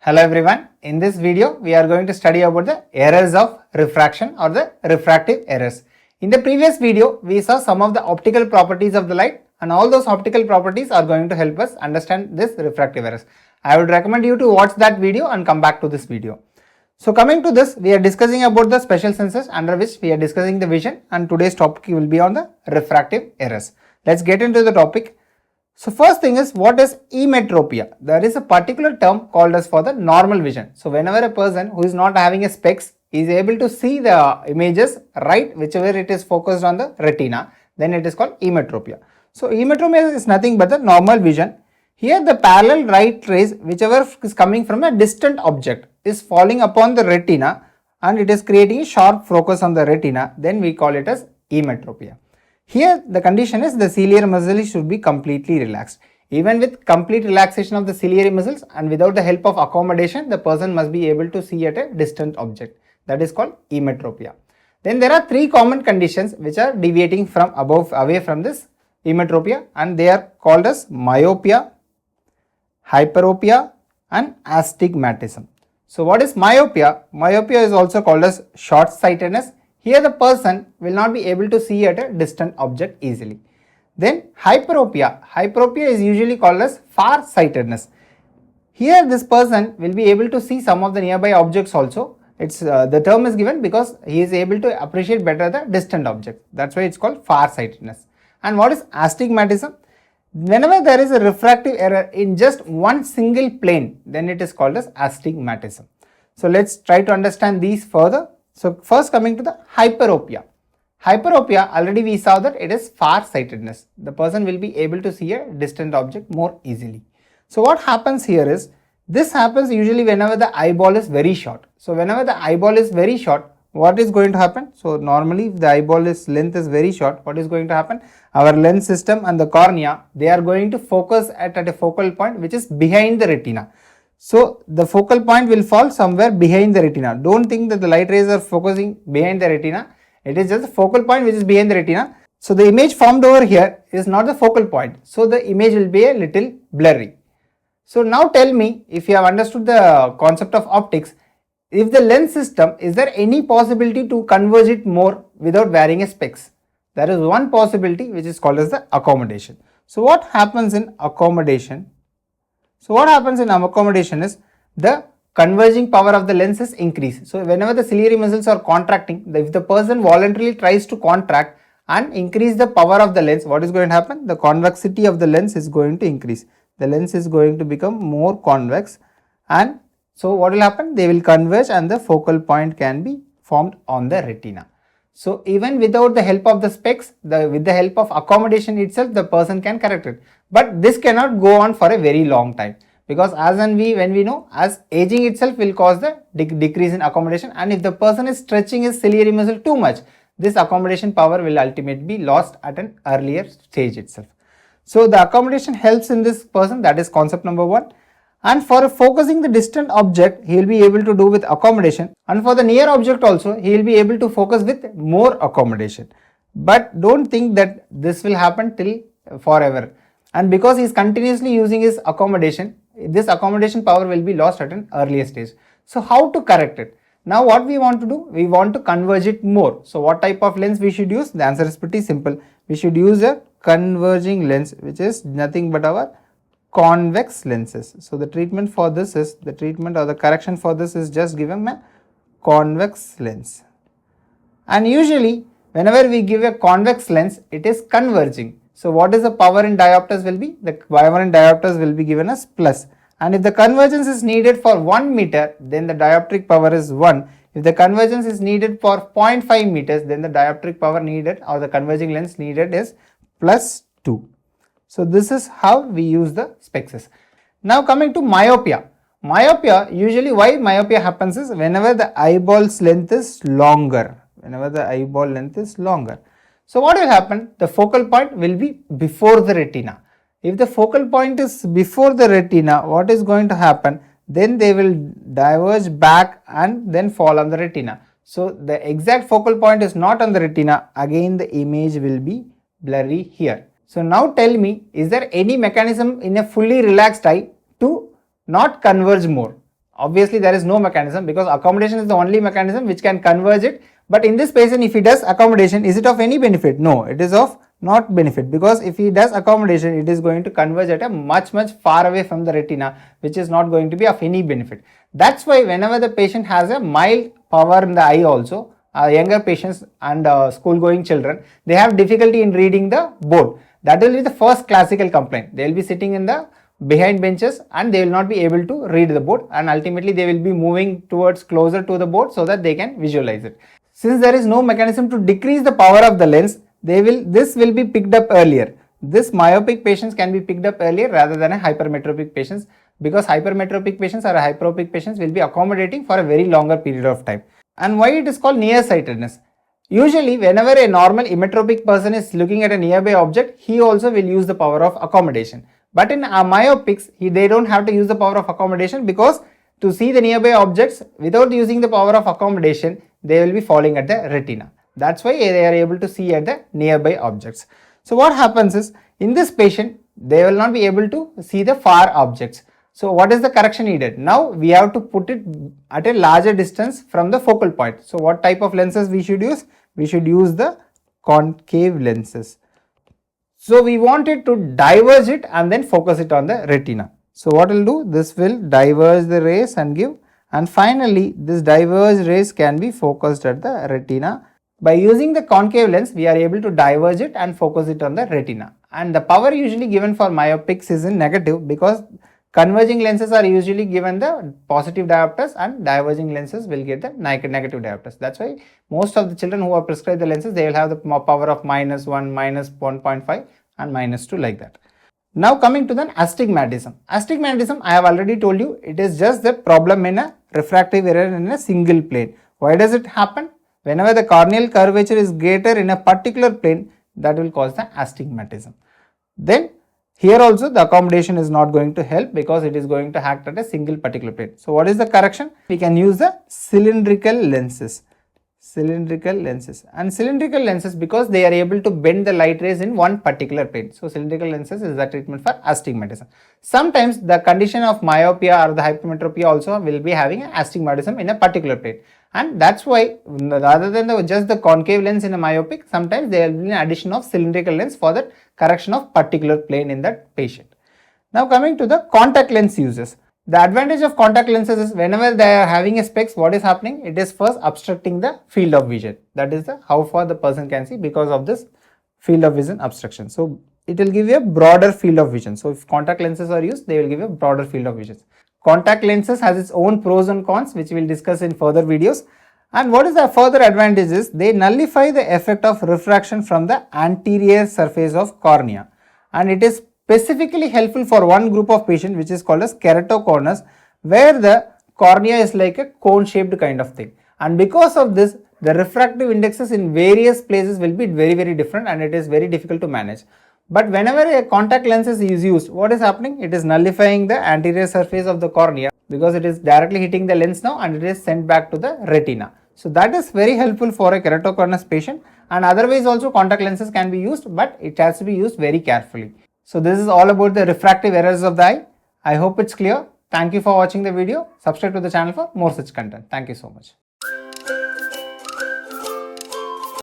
Hello everyone, in this video we are going to study about the errors of refraction or the refractive errors. In the previous video we saw some of the optical properties of the light and all those optical properties are going to help us understand this refractive errors. I would recommend you to watch that video and come back to this video. So coming to this, we are discussing about the special senses under which we are discussing the vision, and today's topic will be on the refractive errors. Let's get into the topic. So first thing is, what is emmetropia? There is a particular term called as for the normal vision. So whenever a person who is not having a specs is able to see the images right whichever it is focused on the retina, then it is called emmetropia. So emmetropia is nothing but the normal vision. Here the parallel light rays whichever is coming from a distant object is falling upon the retina and it is creating a sharp focus on the retina, then we call it as emmetropia. Here the condition is the ciliary muscle should be completely relaxed. Even with complete relaxation of the ciliary muscles and without the help of accommodation, the person must be able to see at a distant object. That is called emmetropia. Then there are three common conditions which are deviating from away from this emmetropia, and they are called as myopia, hyperopia and astigmatism. So what is myopia? Myopia is also called as short-sightedness. Here the person will not be able to see at a distant object easily. Then hyperopia. Hyperopia is usually called as far-sightedness. Here this person will be able to see some of the nearby objects also. The term is given because he is able to appreciate better the distant object. That's why it's called far-sightedness. And what is astigmatism? Whenever there is a refractive error in just one single plane, then it is called as astigmatism. So let's try to understand these further. So first coming to the hyperopia. Hyperopia, already we saw that it is far-sightedness. The person will be able to see a distant object more easily. So what happens here is, this happens usually whenever the eyeball is very short. So whenever the eyeball is very short, what is going to happen? So normally if the eyeball length is very short, what is going to happen? Our lens system and the cornea, they are going to focus at a focal point which is behind the retina. So the focal point will fall somewhere behind the retina. Don't think that the light rays are focusing behind the retina. It is just the focal point which is behind the retina. So the image formed over here is not the focal point. So the image will be a little blurry. So now tell me, if you have understood the concept of optics, if the lens system, is there any possibility to converge it more without wearing a specs? There is one possibility which is called as the accommodation. So what happens in accommodation? So what happens in accommodation is the converging power of the lens is increased. So whenever the ciliary muscles are contracting, if the person voluntarily tries to contract and increase the power of the lens, what is going to happen? The convexity of the lens is going to increase. The lens is going to become more convex, and so what will happen? They will converge and the focal point can be formed on the retina. So even without the help of the specs, with the help of accommodation itself, the person can correct it. But this cannot go on for a very long time, because when we know, as aging itself will cause the decrease in accommodation, and if the person is stretching his ciliary muscle too much, this accommodation power will ultimately be lost at an earlier stage itself. So the accommodation helps in this person, that is concept number one. And for focusing the distant object, he will be able to do with accommodation, and for the near object also, he will be able to focus with more accommodation. But don't think that this will happen till forever. And because he is continuously using his accommodation, this accommodation power will be lost at an earlier stage. So how to correct it? Now what we want to do? We want to converge it more. So what type of lens we should use? The answer is pretty simple. We should use a converging lens, which is nothing but our convex lenses. So the treatment for this is, the treatment or the correction for this is just give him a convex lens. And usually whenever we give a convex lens, it is converging. So what is the power in diopters will be? The power in diopters will be given as plus. And if the convergence is needed for 1 meter, then the dioptric power is 1. If the convergence is needed for 0.5 meters, then the dioptric power needed or the converging lens needed is plus 2. So this is how we use the specs. Now coming to myopia. Myopia, usually why myopia happens is whenever the eyeball's length is longer. Whenever the eyeball length is longer. So what will happen? The focal point will be before the retina. If the focal point is before the retina, what is going to happen? Then they will diverge back and then fall on the retina. So the exact focal point is not on the retina. Again the image will be blurry here. So now tell me, is there any mechanism in a fully relaxed eye to not converge more? Obviously there is no mechanism, because accommodation is the only mechanism which can converge it. But in this patient, if he does accommodation, is it of any benefit? No, it is of not benefit, because if he does accommodation, it is going to converge at a much far away from the retina, which is not going to be of any benefit. That's why whenever the patient has a mild power in the eye also, younger patients and school going children, they have difficulty in reading the board. That will be the first classical complaint. They will be sitting in the behind benches and they will not be able to read the board, and ultimately they will be moving towards closer to the board so that they can visualize it. Since there is no mechanism to decrease the power of the lens, this will be picked up earlier. This myopic patients can be picked up earlier rather than a hypermetropic patients, because hypermetropic patients or hyperopic patients will be accommodating for a very longer period of time. And why it is called nearsightedness? Usually whenever a normal emmetropic person is looking at a nearby object, he also will use the power of accommodation. But in myopics, they don't have to use the power of accommodation, because to see the nearby objects without using the power of accommodation, they will be falling at the retina. That's why they are able to see at the nearby objects. So what happens is, in this patient, they will not be able to see the far objects. So what is the correction needed? Now we have to put it at a larger distance from the focal point. So what type of lenses we should use? We should use the concave lenses. So we want it to diverge it and then focus it on the retina. So what will do? This will diverge the rays and give, and finally this diverged rays can be focused at the retina. By using the concave lens, we are able to diverge it and focus it on the retina. And the power usually given for myopics is in negative, because converging lenses are usually given the positive diopters and diverging lenses will get the negative diopters. That's why most of the children who are prescribed the lenses, they will have the power of -1, -1.5 and -2 like that. Now coming to the astigmatism. Astigmatism, I have already told you, it is just the problem in a refractive error in a single plane. Why does it happen? Whenever the corneal curvature is greater in a particular plane, that will cause the astigmatism. Then here also the accommodation is not going to help, because it is going to act at a single particular plane. So what is the correction? We can use the cylindrical lenses. And cylindrical lenses, because they are able to bend the light rays in one particular plane. So cylindrical lenses is the treatment for astigmatism. Sometimes the condition of myopia or the hypermetropia also will be having an astigmatism in a particular plane. And that's why rather than just the concave lens in a myopic, sometimes there will be an addition of cylindrical lens for that correction of particular plane in that patient. Now coming to the contact lens uses. The advantage of contact lenses is, whenever they are having a specs, what is happening? It is first obstructing the field of vision. That is how far the person can see because of this field of vision obstruction. So it will give you a broader field of vision. So if contact lenses are used, they will give you a broader field of vision. Contact lenses has its own pros and cons, which we will discuss in further videos. And what is the further advantage is, they nullify the effect of refraction from the anterior surface of cornea. And it is specifically helpful for one group of patients, which is called as keratoconus, where the cornea is like a cone shaped kind of thing. And because of this, the refractive indexes in various places will be very different, and it is very difficult to manage. But whenever a contact lens is used, what is happening? It is nullifying the anterior surface of the cornea, because it is directly hitting the lens now and it is sent back to the retina. So that is very helpful for a keratoconus patient, and otherwise also contact lenses can be used, but it has to be used very carefully. So this is all about the refractive errors of the eye. I hope it's clear. Thank you for watching the video. Subscribe to the channel for more such content. Thank you so much.